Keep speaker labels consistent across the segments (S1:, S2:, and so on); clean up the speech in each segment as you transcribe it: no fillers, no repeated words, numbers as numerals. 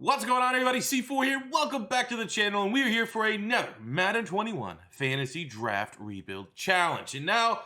S1: What's going on, everybody? C4 here. Welcome back to the channel, and we're here for another Madden 21 Fantasy Draft Rebuild Challenge. And now,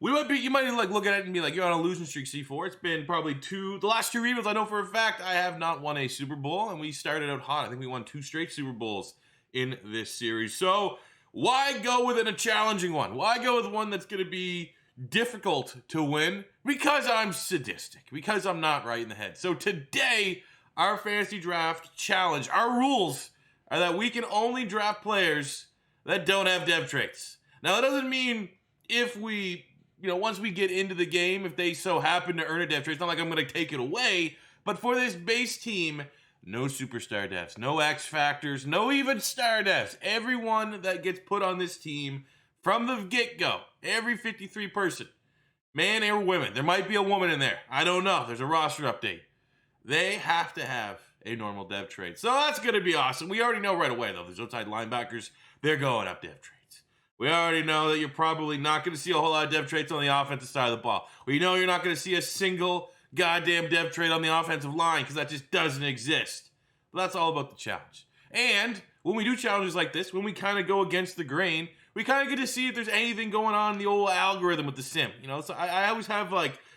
S1: you might like look at it and be like, you're on a losing streak, C4. It's been probably the last two rebuilds. I know for a fact I have not won a Super Bowl, and we started out hot. I think we won 2 straight Super Bowls in this series. So, why go with a challenging one? Why go with one that's going to be difficult to win? Because I'm sadistic. Because I'm not right in the head. So today, our fantasy draft challenge, our rules are that we can only draft players that don't have dev traits. Now, that doesn't mean if we, once we get into the game, if they so happen to earn a dev trait, it's not like I'm going to take it away. But for this base team, no superstar devs, no X factors, no even star devs. Everyone that gets put on this team from the get-go, every 53 person, man or women, there might be a woman in there. I don't know. There's a roster update. They have to have a normal dev trait. So that's going to be awesome. We already know right away, though, these outside linebackers, they're going up dev traits. We already know that you're probably not going to see a whole lot of dev traits on the offensive side of the ball. We know you're not going to see a single goddamn dev trait on the offensive line because that just doesn't exist. But that's all about the challenge. And when we do challenges like this, when we kind of go against the grain, we kind of get to see if there's anything going on in the old algorithm with the sim. So I always have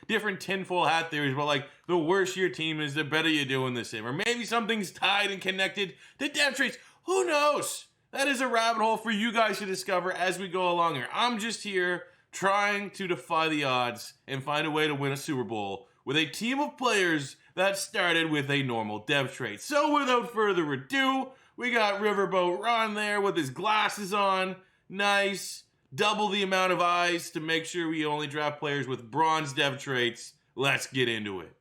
S1: different tinfoil hat theories about the worse your team is, the better you do in the sim. Or maybe something's tied and connected to dev traits. Who knows? That is a rabbit hole for you guys to discover as we go along here. I'm just here trying to defy the odds and find a way to win a Super Bowl with a team of players that started with a normal dev trait. So without further ado, we got Riverboat Ron there with his glasses on. Nice. Double the amount of eyes to make sure we only draft players with bronze dev traits. Let's get into it.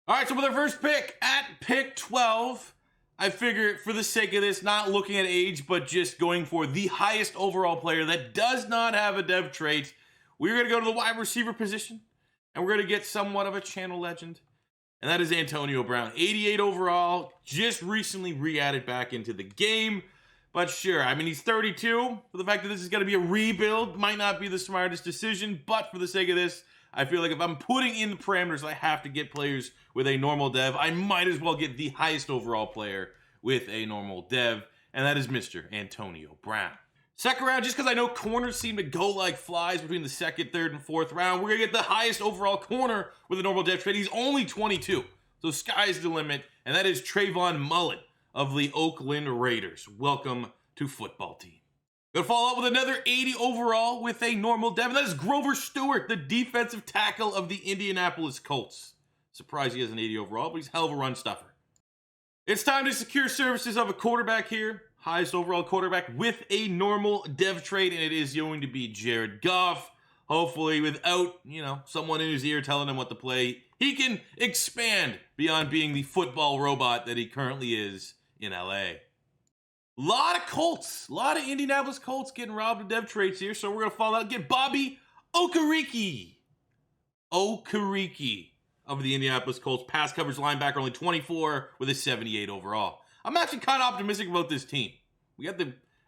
S1: All right, so with our first pick, at pick 12, I figure for the sake of this, not looking at age, but just going for the highest overall player that does not have a dev trait, we're going to go to the wide receiver position, and we're going to get somewhat of a channel legend, and that is Antonio Brown. 88 overall, just recently re-added back into the game. But sure, he's 32. For the fact that this is going to be a rebuild, might not be the smartest decision. But for the sake of this, I feel like if I'm putting in the parameters, I have to get players with a normal dev. I might as well get the highest overall player with a normal dev. And that is Mr. Antonio Brown. Second round, just because I know corners seem to go like flies between the second, third, and fourth round, we're going to get the highest overall corner with a normal dev trait. He's only 22. So sky's the limit. And that is Trayvon Mullen of the Oakland Raiders. Welcome to football team. Gonna follow up with another 80 overall with a normal dev. And that is Grover Stewart, the defensive tackle of the Indianapolis Colts. Surprised he has an 80 overall, but he's a hell of a run stuffer. It's time to secure services of a quarterback here. Highest overall quarterback with a normal dev trait, and it is going to be Jared Goff. Hopefully without, someone in his ear telling him what to play, he can expand beyond being the football robot that he currently is in LA. A lot of Colts, a lot of Indianapolis Colts getting robbed of dev traits here, so we're going to follow out, get Bobby Okereke of the Indianapolis Colts. Pass coverage linebacker, only 24 with a 78 overall. I'm actually kind of optimistic about this team. We got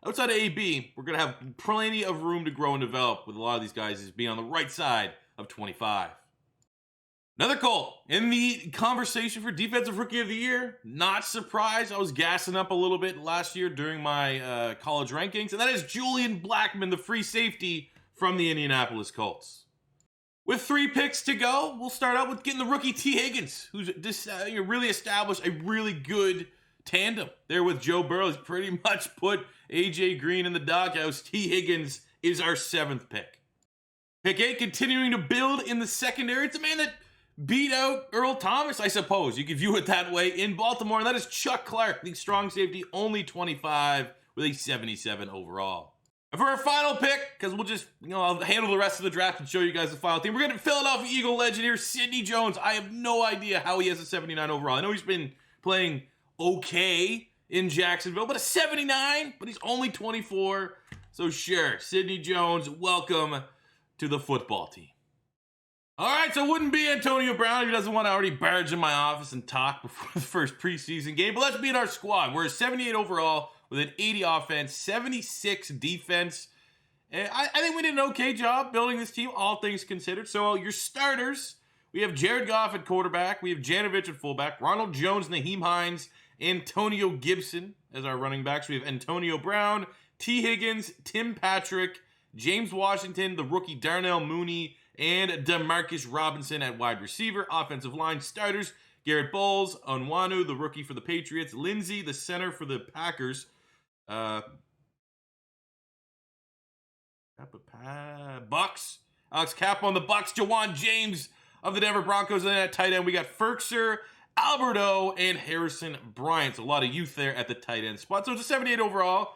S1: outside of AB, we're going to have plenty of room to grow and develop with a lot of these guys as being on the right side of 25. Another Colt in the conversation for Defensive Rookie of the Year. Not surprised. I was gassing up a little bit last year during my college rankings. And that is Julian Blackmon, the free safety from the Indianapolis Colts. With 3 picks to go, we'll start out with getting the rookie T. Higgins, who's really established a really good tandem there with Joe Burrow. He's pretty much put A.J. Green in the doghouse. T. Higgins is our 7th pick. Pick 8, continuing to build in the secondary. It's a man that beat out Earl Thomas, I suppose. You could view it that way in Baltimore. And that is Chuck Clark, the strong safety, only 25 with a 77 overall. And for our final pick, because we'll just, I'll handle the rest of the draft and show you guys the final team. We're getting Philadelphia Eagle legend here, Sidney Jones. I have no idea how he has a 79 overall. I know he's been playing okay in Jacksonville, but a 79, but he's only 24. So sure, Sidney Jones, welcome to the football team. All right, so it wouldn't be Antonio Brown if he doesn't want to already barge in my office and talk before the first preseason game. But let's be in our squad. We're a 78 overall with an 80 offense, 76 defense. And I think we did an okay job building this team, all things considered. So your starters, we have Jared Goff at quarterback. We have Janovich at fullback, Ronald Jones, Naheem Hines, Antonio Gibson as our running backs. We have Antonio Brown, T. Higgins, Tim Patrick, James Washington, the rookie Darnell Mooney, and Demarcus Robinson at wide receiver. Offensive line starters, Garrett Bowles, Onwenu, the rookie for the Patriots, Lindsey, the center for the Packers, Bucks, Alex Kappa on the Bucks, Jawan James of the Denver Broncos, and then at tight end we got Ferkser, Alberto, and Harrison Bryant. So a lot of youth there at the tight end spot. So it's a 78 overall.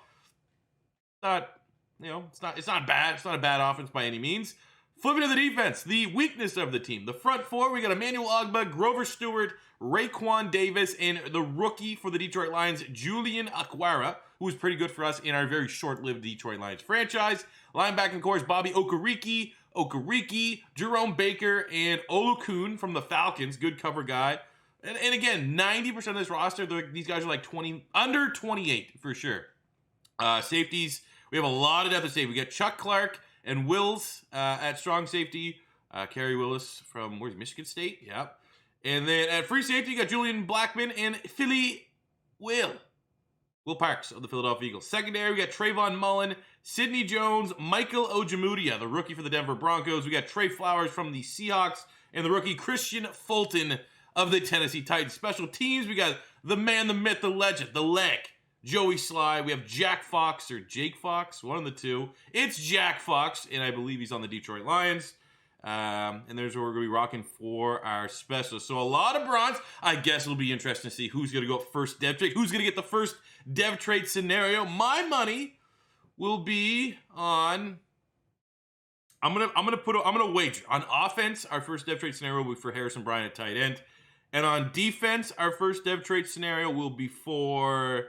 S1: It's not bad. It's not a bad offense by any means. Flipping to the defense, the weakness of the team. The front four, we got Emmanuel Ogbah, Grover Stewart, Raekwon Davis, and the rookie for the Detroit Lions, Julian Aguara, who was pretty good for us in our very short-lived Detroit Lions franchise. Linebacking core is Bobby Okereke, Jerome Baker, and Olukun from the Falcons. Good cover guy. And again, 90% of this roster, these guys are like under 28 for sure. Safeties, we have a lot of depth at safety. We got Chuck Clark and Wills at strong safety. Kerry Willis from, Michigan State? Yep. And then at free safety, you got Julian Blackman and Will Parks of the Philadelphia Eagles. Secondary, we got Trayvon Mullen, Sidney Jones, Michael Ojemudia, the rookie for the Denver Broncos. We got Trey Flowers from the Seahawks, and the rookie Christian Fulton of the Tennessee Titans. Special teams, we got the man, the myth, the legend, the leg, Joey Sly. We have Jack Fox or Jake Fox, one of the two. It's Jack Fox, and I believe he's on the Detroit Lions. And there's where we're going to be rocking for our specialists. So a lot of bronze. I guess it'll be interesting to see who's going to go up first dev trait. Who's going to get the first dev trait scenario. My money will be on... I'm gonna wager. On offense, our first dev trait scenario will be for Harrison Bryant at tight end. And on defense, our first dev trait scenario will be for...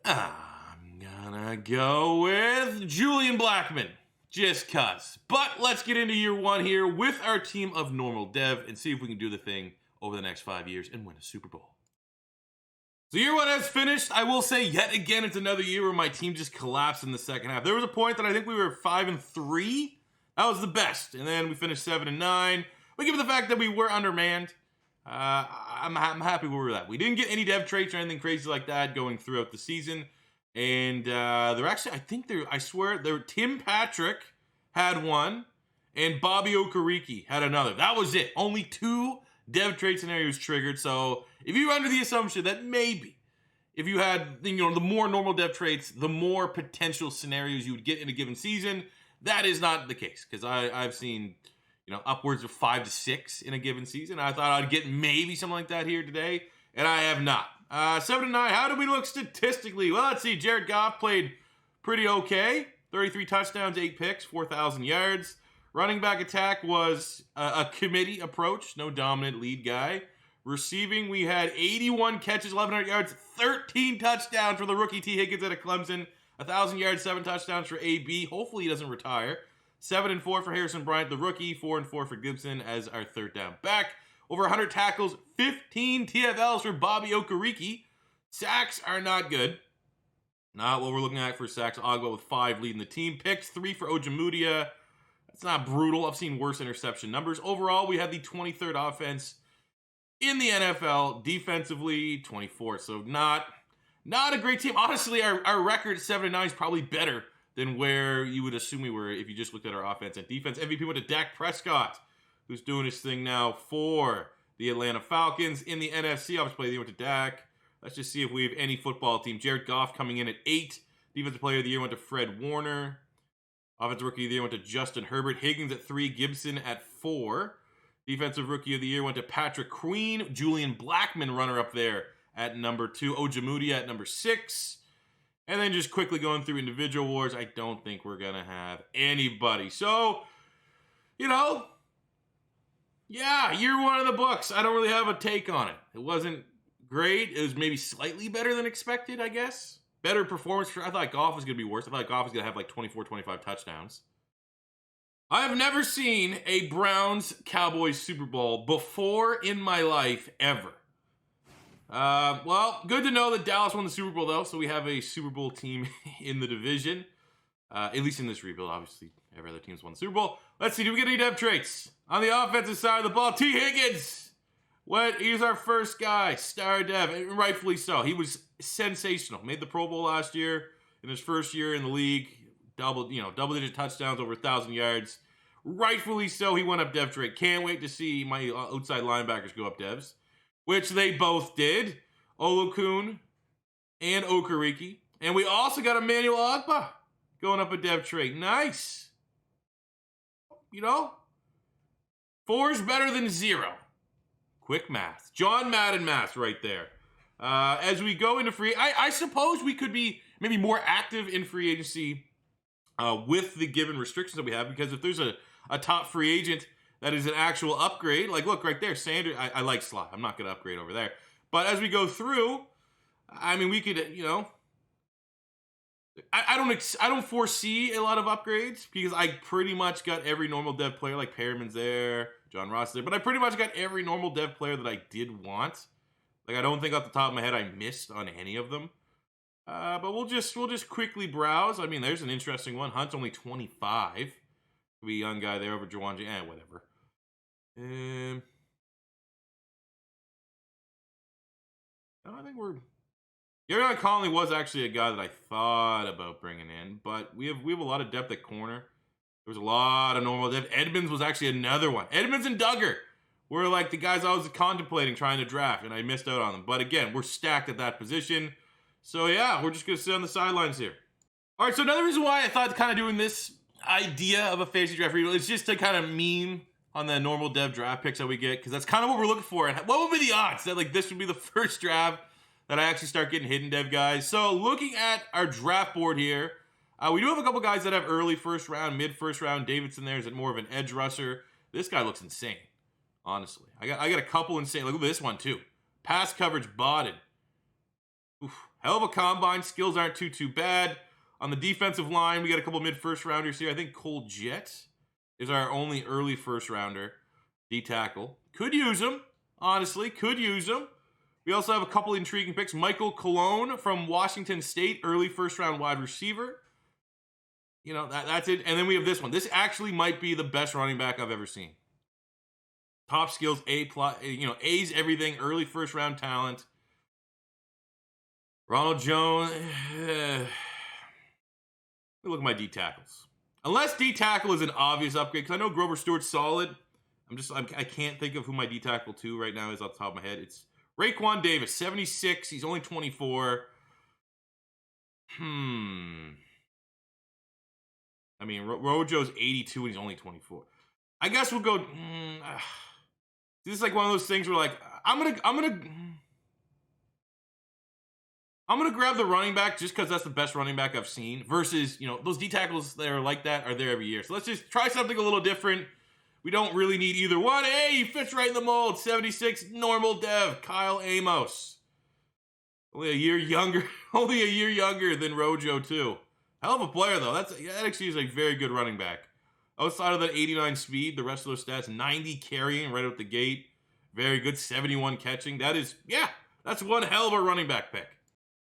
S1: I'm gonna go with Julian Blackman. Just cuz. But let's get into year one here with our team of normal dev and see if we can do the thing over the next 5 years and win a Super Bowl. So year one has finished. I will say yet again, it's another year where my team just collapsed in the second half. There was a point that I think we were 5-3. That was the best. And then we finished 7-9. But given the fact that we were undermanned, I'm happy where we're at. We didn't get any dev traits or anything crazy like that going throughout the season. And they're actually, I swear, Tim Patrick had one, and Bobby Okereke had another. That was it. Only 2 dev trait scenarios triggered. So if you're under the assumption that maybe if you had, the more normal dev traits, the more potential scenarios you would get in a given season, that is not the case. Because I've seen, upwards of 5 to 6 in a given season. I thought I'd get maybe something like that here today, and I have not. 7-9, how did we look statistically? Well, let's see. Jared Goff played pretty okay. 33 touchdowns, 8 picks, 4,000 yards. Running back attack was a committee approach. No dominant lead guy. Receiving, we had 81 catches, 1,100 yards, 13 touchdowns for the rookie T. Higgins out of Clemson. 1,000 yards, 7 touchdowns for AB. Hopefully he doesn't retire. 7-4 for Harrison Bryant, the rookie. 4-4 for Gibson as our third down back. Over 100 tackles, 15 TFLs for Bobby Okereke. Sacks are not good. Not what we're looking at for sacks. Ogbah with 5 leading the team. Picks, 3 for Ojemudia. That's not brutal. I've seen worse interception numbers. Overall, we had the 23rd offense in the NFL. Defensively, 24th. So not a great team. Honestly, our record 7-9 is probably better than where you would assume we were if you just looked at our offense and defense. MVP went to Dak Prescott, who's doing his thing now for the Atlanta Falcons. In the NFC, obviously, they went to Dak. Let's just see if we have any football team. Jared Goff coming in at 8. Defensive Player of the Year went to Fred Warner. Offensive Rookie of the Year went to Justin Herbert. Higgins at 3. Gibson at 4. Defensive Rookie of the Year went to Patrick Queen. Julian Blackman, runner up there at number 2. Ojemudia at number 6. And then just quickly going through individual awards, I don't think we're going to have anybody. So, yeah, year one of the books. I don't really have a take on it. It wasn't great. It was maybe slightly better than expected, I guess. Better performance. I thought Goff was going to be worse. I thought Goff was going to have like 24, 25 touchdowns. I have never seen a Browns-Cowboys Super Bowl before in my life, ever. Well, good to know that Dallas won the Super Bowl, though, so we have a Super Bowl team in the division. At least in this rebuild, obviously. Every other team's won the Super Bowl. Let's see, do we get any dev traits? On the offensive side of the ball, T. Higgins. He's our first guy, star dev, and rightfully so. He was sensational. Made the Pro Bowl last year in his first year in the league. Double-digit touchdowns, over 1,000 yards. Rightfully so, he went up dev trade. Can't wait to see my outside linebackers go up devs, which they both did. Olukun and Okereke. And we also got Emmanuel Agba going up a dev trade. Nice. 4 is better than 0. Quick math. John Madden math right there. As we go into I suppose we could be maybe more active in free agency with the given restrictions that we have, because if there's a top free agent that is an actual upgrade, like look right there, Sanders, I like slot. I'm not going to upgrade over there. But as we go through, I mean, we could, I don't foresee a lot of upgrades because I pretty much got every normal dev player, like Perriman's there, John Ross there, but I pretty much got every normal dev player that I did want. Like, I don't think off the top of my head I missed on any of them. But we'll just quickly browse. I mean, there's an interesting one. Hunt's only 25. Could be a young guy there over Juwan. Whatever. I think we're... Gary Conley was actually a guy that I thought about bringing in, but we have a lot of depth at corner. There was a lot of normal depth. Edmonds was actually another one. Edmonds and Duggar were like the guys I was contemplating trying to draft, and I missed out on them. But again, we're stacked at that position. So yeah, we're just going to sit on the sidelines here. All right, so another reason why I thought kind of doing this idea of a fantasy draft rebuild is just to kind of meme on the normal dev draft picks that we get, because that's kind of what we're looking for. And what would be the odds that like this would be the first draft that I actually start getting hidden dev guys? So looking at our draft board here, we do have a couple guys that have early first round, mid first round. Davidson there is more of an edge rusher. This guy looks insane, honestly. I got a couple insane. Look at this one too. Pass coverage, Bodden. Oof. Hell of a combine. Skills aren't too bad. On the defensive line, we got a couple mid first rounders here. I think Cole Jett is our only early first rounder. D tackle. Could use him, honestly. Could use him. We also have a couple intriguing picks. Michael Cologne from Washington State, early first round wide receiver. That's it. And then we have this one. This actually might be the best running back I've ever seen. Top skills, A+, A's everything, early first round talent. Ronald Jones. Look at my D tackles. Unless D tackle is an obvious upgrade, because I know Grover Stewart's solid. I can't think of who my D tackle 2 right now is off the top of my head. It's Raekwon Davis, 76. He's only 24. I mean, Rojo's 82 and he's only 24. I guess we'll go. This is like one of those things where, like, I'm gonna grab the running back just because that's the best running back I've seen. Versus, those D tackles that are like that are there every year. So let's just try something a little different. We don't really need either one. Hey, he fits right in the mold. 76, normal dev, Kyle Amos. Only a year younger than Rojo too. Hell of a player though. That actually is a very good running back. Outside of that 89 speed, the rest of those stats, 90 carrying right out the gate. Very good, 71 catching. That's one hell of a running back pick.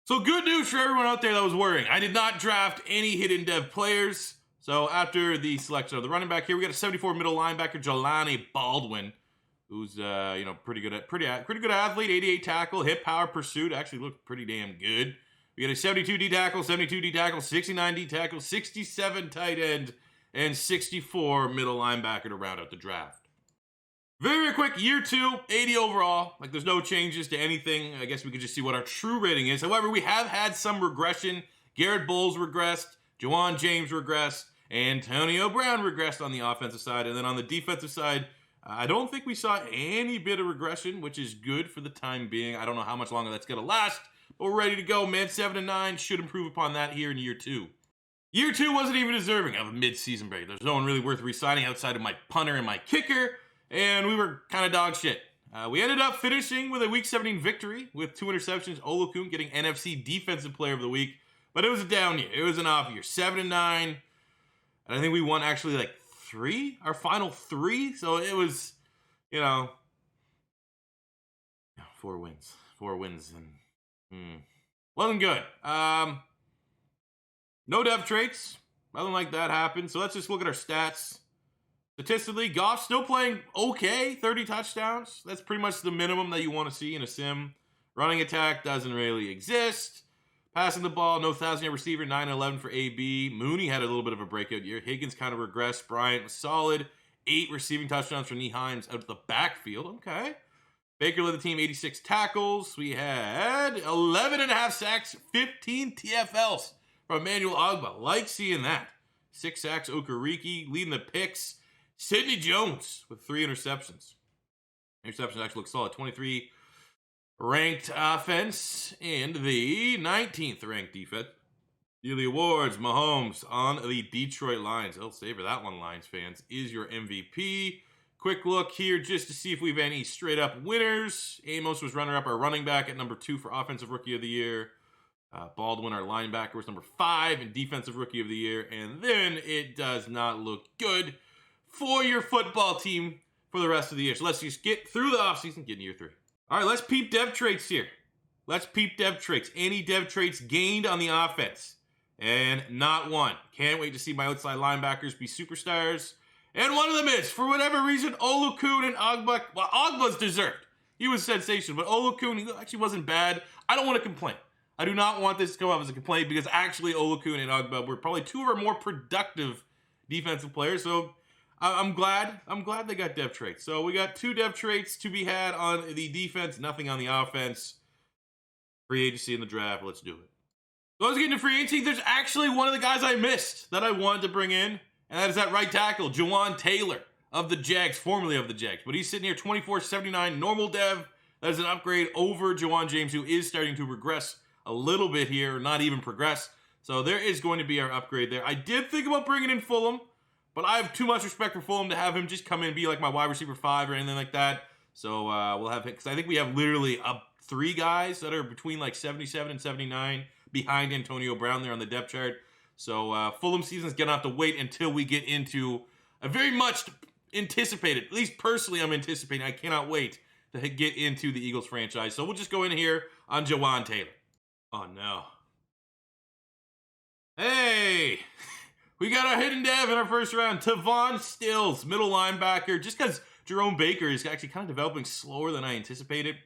S1: So good news for everyone out there that was worrying. I did not draft any hidden dev players. So after the selection of the running back here, we got a 74 middle linebacker, Jelani Baldwin, who's pretty good athlete, 88 tackle, hip power pursuit, actually looked pretty damn good. We got a 72 D tackle, 69 D tackle, 67 tight end, and 64 middle linebacker to round out the draft. Very quick, year 2, 80 overall. Like, there's no changes to anything. I guess we could just see what our true rating is. However, we have had some regression. Garrett Bowles regressed, Juwan James regressed, Antonio Brown regressed on the offensive side. And then on the defensive side, I don't think we saw any bit of regression, which is good for the time being. I don't know how much longer that's going to last, but we're ready to go, man. 7-9 should improve upon that here in year 2. Year 2 wasn't even deserving of a mid-season break. There's no one really worth re-signing outside of my punter and my kicker, and we were kind of dog shit. We ended up finishing with a Week 17 victory with 2 interceptions. Olukun getting NFC Defensive Player of the Week, but it was a down year. It was an off year. 7-9. And I think we won actually like 3, our final 3. So it was, 4 wins. 4 wins. And wasn't good. No dev traits. Nothing like that happened. So let's just look at our stats. Statistically, Goff's still playing okay, 30 touchdowns. That's pretty much the minimum that you want to see in a sim. Running attack doesn't really exist. Passing the ball, no 1,000-yard receiver, 9-11 for AB. Mooney had a little bit of a breakout year. Higgins kind of regressed. Bryant was solid. 8 receiving touchdowns for Nyheim out of the backfield. Okay. Baker led the team, 86 tackles. We had 11.5 sacks, 15 TFLs from Emmanuel Ogbah. Like seeing that. 6 sacks, Okereke leading the picks. Sidney Jones with 3 interceptions. Interceptions actually look solid. 23 ranked offense and the 19th ranked defense. Yearly awards, Mahomes on the Detroit Lions. I'll savor that one, Lions fans. Is your MVP. Quick look here just to see if we have any straight up winners. Amos was runner-up, our running back at number 2 for Offensive Rookie of the Year. Baldwin, our linebacker, was number 5 in Defensive Rookie of the Year. And then it does not look good for your football team for the rest of the year. So let's just get through the offseason, get into year 3. All right, let's peep dev traits here. Let's peep dev traits. Any dev traits gained on the offense? And not one. Can't wait to see my outside linebackers be superstars. And one of them is, for whatever reason, Olukun and Ogbah. Well, Ogbah's deserved. He was sensational, but Olukun, he actually wasn't bad. I don't want to complain. I do not want this to come up as a complaint because actually Olukun and Ogbah were probably 2 of our more productive defensive players. So I'm glad they got dev traits. So we got 2 dev traits to be had on the defense, nothing on the offense. Free agency in the draft. Let's do it. So let's get into free agency. There's actually one of the guys I missed that I wanted to bring in, and that is that right tackle, Jawan Taylor of the Jags, formerly of the Jags. But he's sitting here 24.79 normal dev. That is an upgrade over Jawan James, who is starting to regress a little bit here, not even progress. So there is going to be our upgrade there. I did think about bringing in Fulham, but I have too much respect for Fulham to have him just come in and be like my wide receiver 5 or anything like that. So we'll have him, because I think we have literally 3 guys that are between like 77 and 79 behind Antonio Brown there on the depth chart. So Fulham season's going to have to wait until we get into a very much anticipated, at least personally I'm anticipating, I cannot wait to get into the Eagles franchise. So we'll just go in here on Jawan Taylor. Oh no. Hey! We got our hidden dev in our first round. Tavon Stills, middle linebacker. Just because Jerome Baker is actually kind of developing slower than I anticipated.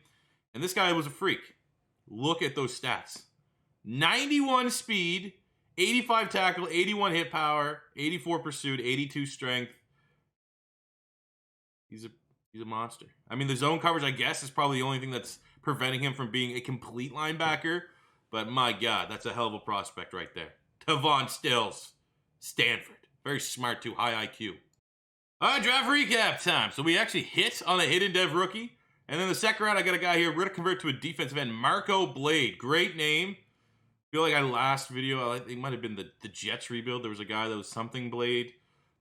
S1: And this guy was a freak. Look at those stats. 91 speed, 85 tackle, 81 hit power, 84 pursuit, 82 strength. He's a monster. I mean, the zone coverage, I guess, is probably the only thing that's preventing him from being a complete linebacker. But my God, that's a hell of a prospect right there. Tavon Stills. Stanford. Very smart too. High IQ. All right, draft recap time. So we actually hit on a hidden dev rookie. And then the second round, I got a guy here. We're going to convert to a defensive end. Marco Blade. Great name. I feel like last video, it might have been the Jets rebuild. There was a guy that was something Blade.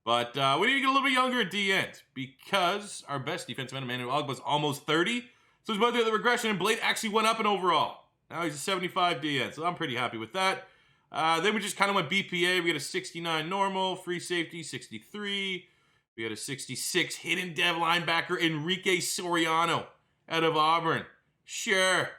S1: But we need to get a little bit younger at D end because our best defensive end, Emmanuel Ogbah, was almost 30. So he's about to do the regression, and Blade actually went up in overall. Now he's a 75 D end, so I'm pretty happy with that. Then we just kind of went BPA. We had a 69 normal, free safety, 63. We had a 66 hidden dev linebacker, Enrique Soriano out of Auburn. Sure.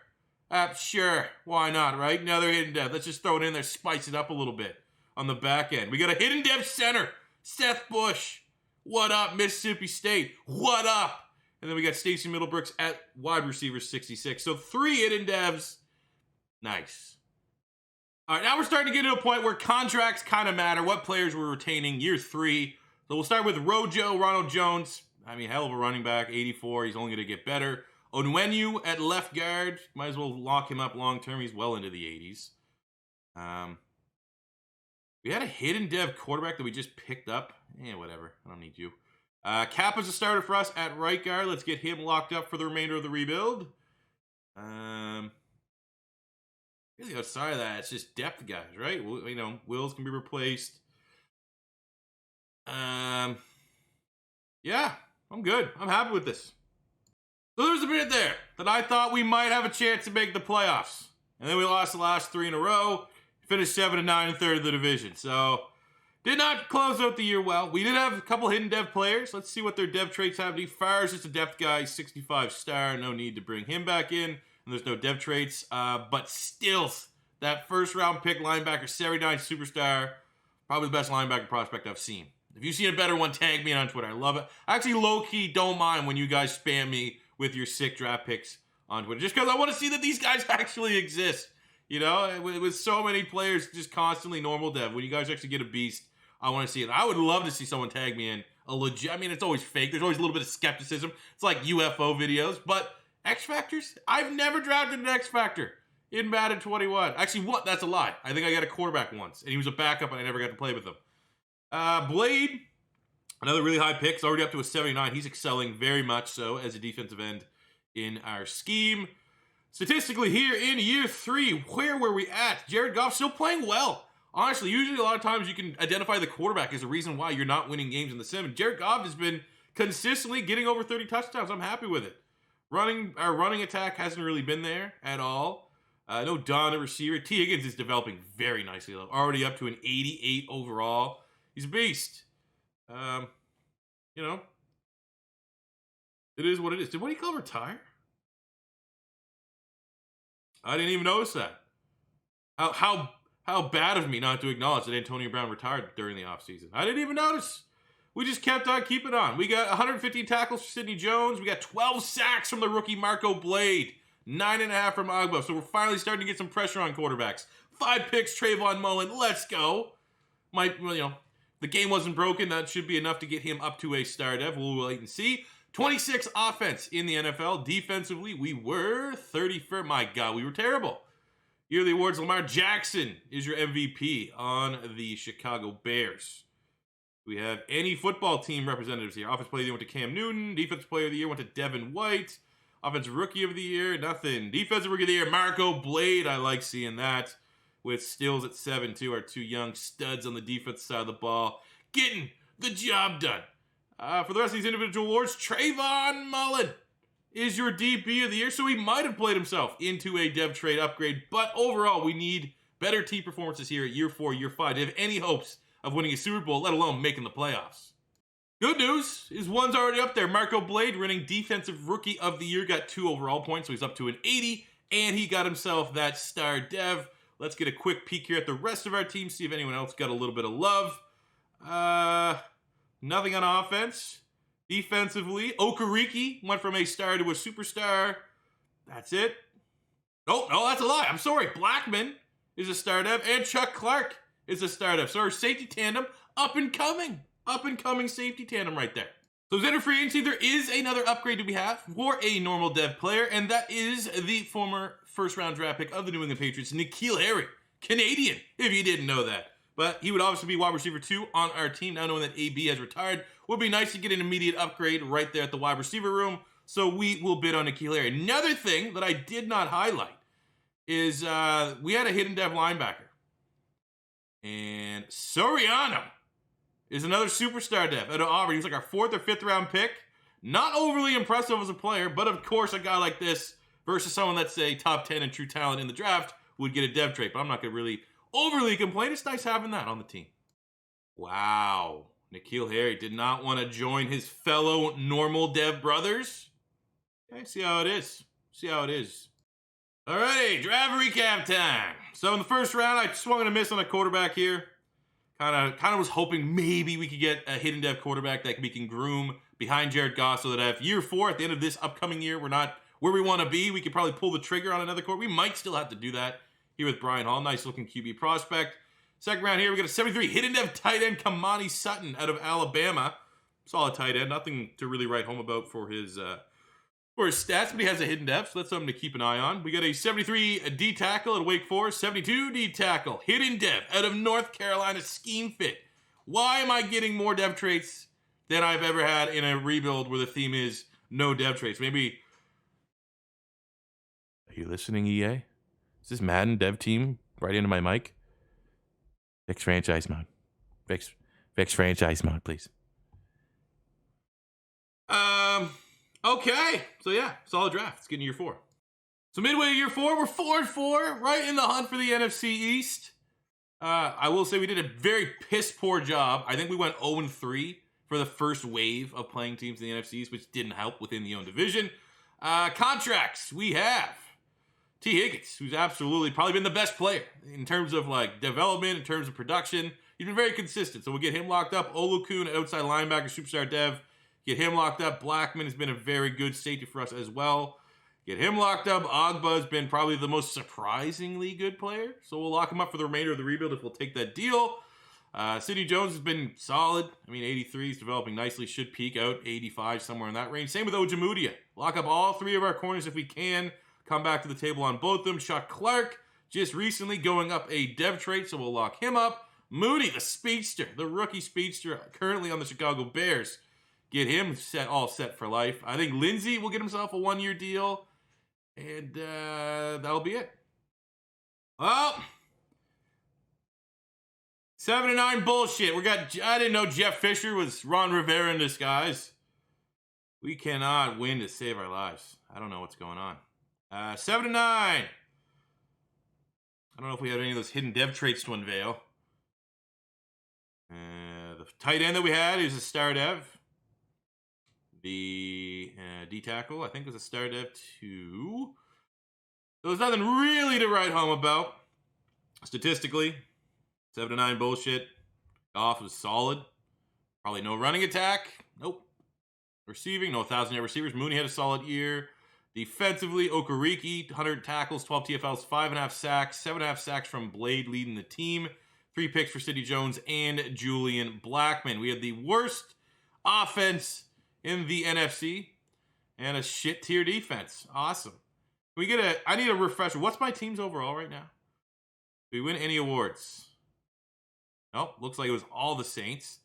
S1: Sure. Why not, right? Another hidden dev. Let's just throw it in there, spice it up a little bit on the back end. We got a hidden dev center, Seth Bush. What up, Mississippi State? What up? And then we got Stacey Middlebrooks at wide receiver, 66. So 3 hidden devs. Nice. All right, now we're starting to get to a point where contracts kind of matter. What players we're retaining, year 3. So we'll start with Rojo, Ronald Jones. I mean, hell of a running back, 84. He's only going to get better. Onwenu at left guard. Might as well lock him up long term. He's well into the 80s. We had a hidden dev quarterback that we just picked up. Whatever. I don't need you. Kappa's a starter for us at right guard. Let's get him locked up for the remainder of the rebuild. Really outside of that, it's just depth guys, right? Wills can be replaced. Yeah, I'm good. I'm happy with this. So there's a bit there that I thought we might have a chance to make the playoffs. And then we lost the last 3 in a row. Finished 7-9 in third of the division. So, did not close out the year well. We did have a couple hidden dev players. Let's see what their dev traits have. Farr's just a depth guy, 65 star. No need to bring him back in. And there's no dev traits. But still, that first round pick linebacker, 79 superstar. Probably the best linebacker prospect I've seen. If you've seen a better one, tag me on Twitter. I love it. I actually low-key don't mind when you guys spam me with your sick draft picks on Twitter, just because I want to see that these guys actually exist. You know, with so many players just constantly normal dev, when you guys actually get a beast, I want to see it. I would love to see someone tag me in a legit. I mean, it's always fake. There's always a little bit of skepticism. It's like UFO videos, but X Factors? I've never drafted an X Factor in Madden 21. Actually, what? That's a lie. I think I got a quarterback once, and he was a backup, and I never got to play with him. Blade, another really high pick. He's already up to a 79. He's excelling very much so as a defensive end in our scheme. Statistically here in year 3, where were we at? Jared Goff still playing well. Honestly, usually a lot of times you can identify the quarterback as a reason why you're not winning games in the sim. Jared Goff has been consistently getting over 30 touchdowns. I'm happy with it. Our running attack hasn't really been there at all. No Don at receiver. T. Higgins is developing very nicely, though. Already up to an 88 overall. He's a beast. You know, it is what it is. Did what do you call retire? I didn't even notice that. How bad of me not to acknowledge that Antonio Brown retired during the offseason. I didn't even notice. We just kept on keeping on. We got 115 tackles for Sidney Jones. We got 12 sacks from the rookie Marco Blade. 9.5 from Agbo. So we're finally starting to get some pressure on quarterbacks. 5 picks, Trayvon Mullen. Let's go. The game wasn't broken. That should be enough to get him up to a star dev. We'll wait and see. 26 offense in the NFL. Defensively, we were 31st. My God, we were terrible. Yearly awards, Lamar Jackson is your MVP on the Chicago Bears. We have any football team representatives here. Offensive player of the year went to Cam Newton. Defensive player of the year went to Devin White. Offensive rookie of the year, nothing. Defensive rookie of the year, Marco Blade. I like seeing that. With Stills at 7-2, our 2 young studs on the defense side of the ball. Getting the job done. For the rest of these individual awards, Trayvon Mullen is your DB of the year. So he might have played himself into a dev trade upgrade. But overall, we need better team performances here at year 4, year 5 to have any hopes of winning a Super Bowl, let alone making the playoffs. Good news is one's already up there. Marco Blade, winning Defensive Rookie of the Year, got 2 overall points, so he's up to an 80. And he got himself that star dev. Let's get a quick peek here at the rest of our team, see if anyone else got a little bit of love. Nothing on offense. Defensively, Okereke went from a star to a superstar. That's it. Oh, no, that's a lie. I'm sorry. Blackman is a star dev, and Chuck Clark is a star dev. So our safety tandem, up and coming safety tandem right there. So as in free agency, there is another upgrade to be had for a normal dev player, and that is the former first-round draft pick of the New England Patriots, N'Keal Harry. Canadian, if you didn't know that. But he would obviously be wide receiver 2 on our team. Now knowing that AB has retired, would be nice to get an immediate upgrade right there at the wide receiver room. So we will bid on N'Keal Harry. Another thing that I did not highlight is we had a hidden dev linebacker. And Soriano is another superstar dev out of Auburn. He's like our 4th or 5th round pick. Not overly impressive as a player, but of course a guy like this versus someone that's a top 10 in true talent in the draft would get a dev trait. But I'm not going to really overly complain. It's nice having that on the team. Wow. N'Keal Harry did not want to join his fellow normal dev brothers. Okay, see how it is. Alrighty, draft recap time. So in the first round, I swung and a miss on a quarterback here. Kind of was hoping maybe we could get a hidden dev quarterback that we can groom behind Jared Goff so that if year 4, at the end of this upcoming year, we're not where we want to be, we could probably pull the trigger on another quarterback. We might still have to do that here with Brian Hall. Nice looking QB prospect. Second round here, we got a 73 hidden dev tight end, Kamani Sutton out of Alabama. Solid tight end. Nothing to really write home about for his stats, but he has a hidden dev, so that's something to keep an eye on. We got a 73 D tackle at Wake Forest, 72 D tackle, hidden dev out of North Carolina, scheme fit. Why am I getting more dev traits than I've ever had in a rebuild where the theme is no dev traits? Maybe. Are you listening, EA? Is this Madden dev team right into my mic? Fix franchise mode. Fix franchise mode, please. Okay. So yeah, solid draft. Let's get into year 4. So midway year 4, we're 4-4, right in the hunt for the NFC East. I will say we did a very piss poor job. I think we went 0-3 for the first wave of playing teams in the NFC East, which didn't help within the own division. Contracts, we have T. Higgins, who's absolutely probably been the best player in terms of like development, in terms of production. he's been very consistent. So we'll get him locked up. Olukun, outside linebacker, superstar dev. Get him locked up. Blackman has been a very good safety for us as well. Get him locked up. Ogba's been probably the most surprisingly good player. So we'll lock him up for the remainder of the rebuild if we'll take that deal. Sidney Jones has been solid. I mean, 83 is developing nicely. Should peak out 85, somewhere in that range. Same with Ojemudia. Lock up all 3 of our corners if we can. Come back to the table on both of them. Chuck Clark, just recently going up a dev trait, so we'll lock him up. Moody, the speedster, the rookie speedster, currently on the Chicago Bears. Get him all set for life. I think Lindsey will get himself a 1-year deal. And that'll be it. Well, 7-9 bullshit. I didn't know Jeff Fisher was Ron Rivera in disguise. We cannot win to save our lives. I don't know what's going on. 7-9. I don't know if we have any of those hidden dev traits to unveil. The tight end that we had is a star dev. The D-tackle, I think, was a star dev too. So there's nothing really to write home about. Statistically, 7-9 bullshit. Goff was solid. Probably no running attack. Nope. Receiving, no 1,000-yard receivers. Mooney had a solid year. Defensively, Okereke, 100 tackles, 12 TFLs, 5.5 sacks, 7.5 sacks from Blade leading the team. 3 picks for Sidney Jones and Julian Blackman. We had the worst offense in the NFC and a shit tier defense. Awesome. I need a refresher. What's my team's overall right now? Do we win any awards? Nope. Looks like it was all the Saints.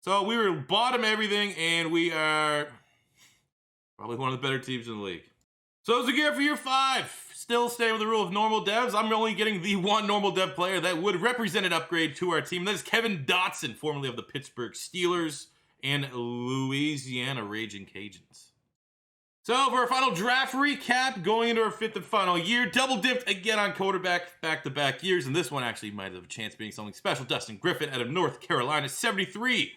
S1: So we were bottom everything, and we are probably one of the better teams in the league. So as we get for year 5, still staying with the rule of normal devs. I'm only getting the 1 normal dev player that would represent an upgrade to our team. That is Kevin Dotson, formerly of the Pittsburgh Steelers and Louisiana Raging Cajuns. So for our final draft recap, going into our 5th and final year, double dipped again on quarterback back-to-back years, and this one actually might have a chance of being something special. Dustin Griffin out of North Carolina, 73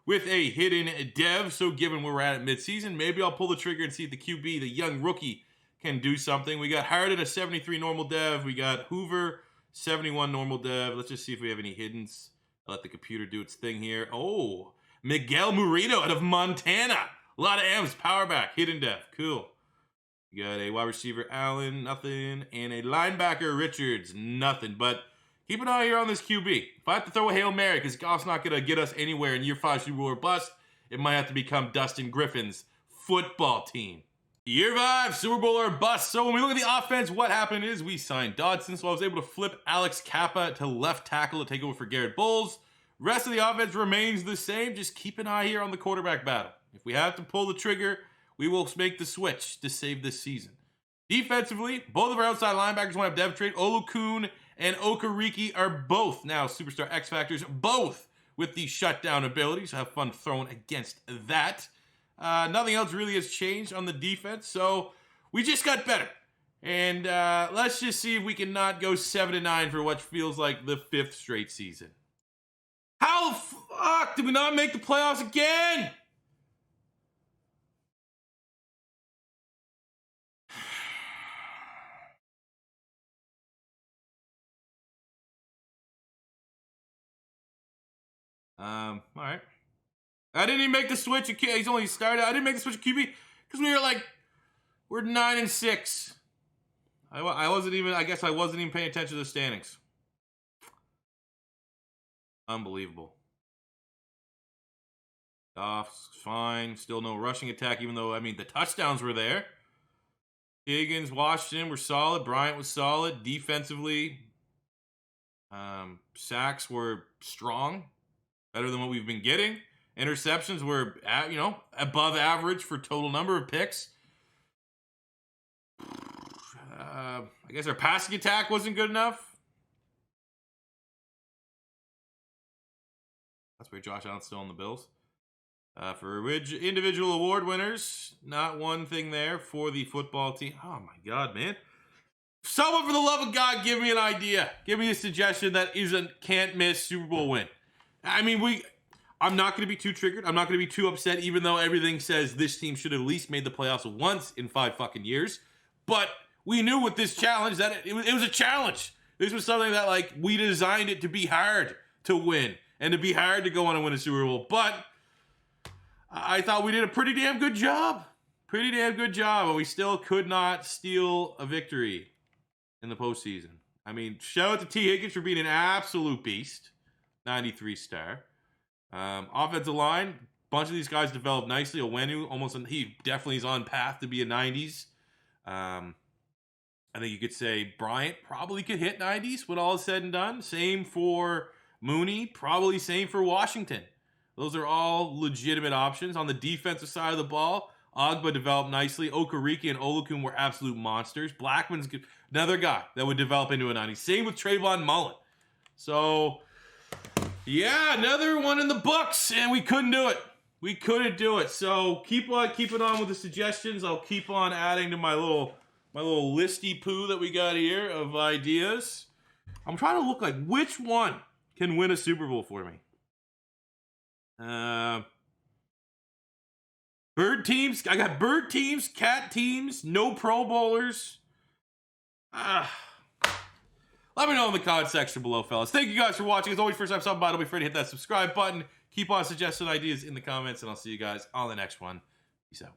S1: with a hidden dev. So given where we're at midseason, maybe I'll pull the trigger and see if the QB, the young rookie, can do something. We got Harden, a 73 normal dev. We got Hoover, 71 normal dev. Let's just see if we have any hiddens. I'll let the computer do its thing here. Oh, Miguel Murito out of Montana. A lot of M's, power back, hidden dev, cool. You got a wide receiver, Allen, nothing, and a linebacker, Richards, nothing. But keep an eye here on this QB. If I have to throw a Hail Mary, because Goff's not going to get us anywhere in year 5 Super Bowl or bust, it might have to become Dustin Griffin's football team. Year 5, Super Bowl or bust. So when we look at the offense, what happened is we signed Dodson, so I was able to flip Alex Kappa to left tackle to take over for Garrett Bowles. Rest of the offense remains the same. Just keep an eye here on the quarterback battle. If we have to pull the trigger, we will make the switch to save this season. Defensively, both of our outside linebackers want to have dev trade. Olukun and Okereke are both now superstar X Factors, both with the shutdown ability, so have fun throwing against that. Nothing else really has changed on the defense, so we just got better. And let's just see if we can not go 7-9 for what feels like the 5th straight season. How the fuck did we not make the playoffs again? All right. I didn't even make the switch. He's only started. I didn't make the switch at QB because we're 9-6. I guess I wasn't even paying attention to the standings. Unbelievable. Goff's fine. Still no rushing attack, even though, the touchdowns were there. Higgins, Washington were solid. Bryant was solid. Defensively, sacks were strong. Better than what we've been getting. Interceptions were, above average for total number of picks. I guess our passing attack wasn't good enough. That's where Josh Allen's still on the Bills. For individual award winners, not one thing there for the football team. Oh my God, man. Someone, for the love of God, give me an idea. Give me a suggestion that can't miss Super Bowl win. I'm not going to be too triggered. I'm not going to be too upset, even though everything says this team should have at least made the playoffs once in 5 fucking years. But we knew with this challenge that it was a challenge. This was something that, we designed it to be hard. to win and to be hard to go on and win a Super Bowl. But I thought we did a pretty damn good job. Pretty damn good job. And we still could not steal a victory in the postseason. I mean, shout out to T. Higgins for being an absolute beast. 93 star. Offensive line, bunch of these guys developed nicely. Owenu, he definitely is on path to be a 90s. I think you could say Bryant probably could hit 90s when all is said and done. Same for Mooney, probably same for Washington. Those are all legitimate options. On the defensive side of the ball, Ogba developed nicely. Okereke and Olukun were absolute monsters. Blackman's another guy that would develop into a 90. Same with Trayvon Mullen. So, yeah, another one in the books, and we couldn't do it. We couldn't do it. So keep it on with the suggestions. I'll keep on adding to my little listy poo that we got here of ideas. I'm trying to look like which one can win a Super Bowl for me. Bird teams. I got bird teams, cat teams, no Pro Bowlers. Let me know in the comment section below, fellas. Thank you guys for watching. As always, first time stopping by, don't be afraid to hit that subscribe button. Keep on suggesting ideas in the comments, and I'll see you guys on the next one. Peace out.